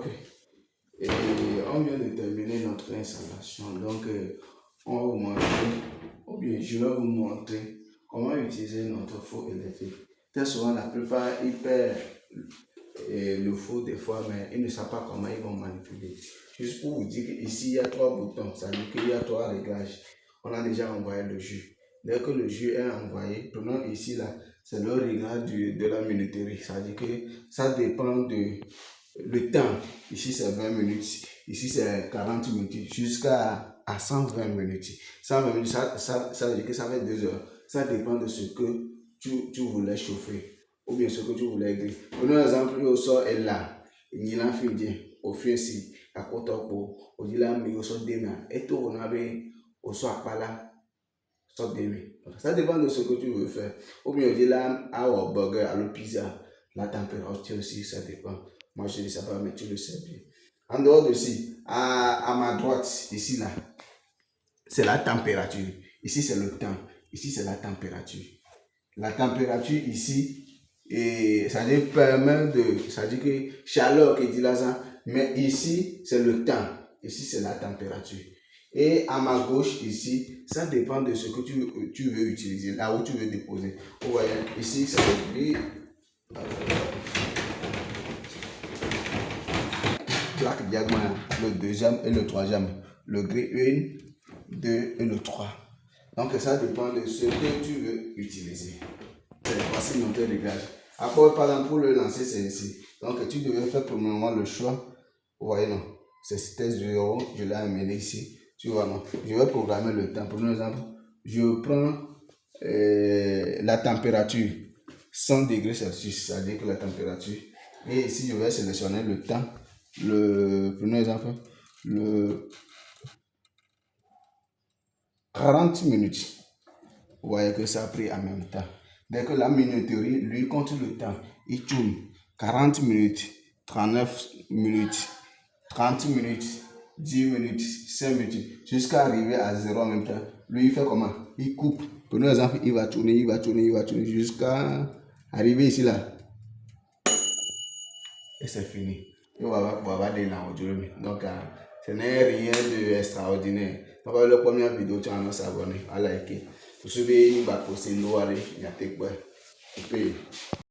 Ok. Et on vient de terminer notre installation. Donc, on va vous montrer, ou bien je vais vous montrer comment utiliser notre four électrique. Très souvent, la plupart, ils perdent le four des fois, mais ils ne savent pas comment ils vont manipuler. Juste pour vous dire qu'ici, il y a 3 boutons, ça veut dire qu'il y a 3 réglages. On a déjà envoyé le jus. Dès que le jus est envoyé, prenons ici, là, c'est le réglage de la minuterie. Ça veut dire que ça dépend de le temps. Ici, c'est 20 minutes. Ici, c'est 40 minutes jusqu'à 120 minutes. 120 minutes, ça veut dire que ça fait 2 heures. Ça dépend de ce que tu voulais chauffer ou bien ce que tu voulais griller. Prenons l'exemple, au sort est là. Il y a un fil au fil ici. À côté au dit là, mais au sort demain. Et tout, on avait au sort pas là. Ça dépend de ce que tu veux faire. Ou bien on dit là, à un burger, à la pizza, la température aussi, ça dépend. Moi, je ne sais pas, mais tu le sais bien. En dehors de ci, à ma droite, ici, là, c'est la température. Ici, c'est le temps. Ici, c'est la température. La température ici, et ça dit permet de, ça dit que chaleur qui dit là, ça, mais ici, c'est le temps. Ici, c'est la température. Et à ma gauche, ici, ça dépend de ce que tu veux utiliser, là où tu veux déposer. Vous voyez, ici, c'est le gris. Plaque diagonale, le deuxième et le troisième. Le gris 1, 2 et le 3. Donc, ça dépend de ce que tu veux utiliser. Voici notre réglage. Après, par exemple, pour le lancer, c'est ici. Donc, tu devais faire premièrement le choix. Vous voyez, non? C'est 0, je l'ai amené ici. Tu vois, non? Je vais programmer le temps. Pour exemple, je prends la température 100 degrés Celsius, c'est-à-dire que la température. Et ici, je vais sélectionner le temps. Prenons exemple, le 40 minutes. Vous voyez que ça a pris en même temps. Dès que la minuterie lui compte le temps, il tourne 40 minutes, 39 minutes, 30 minutes, 10 minutes, 5 minutes, jusqu'à arriver à 0 en même temps. Lui, il fait comment? Il coupe. Prenons exemple, il va tourner, jusqu'à arriver ici là. Et c'est fini. On va avoir des langues aujourd'hui. Donc, ce n'est rien d'extraordinaire. Donc, la première vidéo, tu as s'abonner, à liker. Pour ceux qui ont posté l'eau, il y a des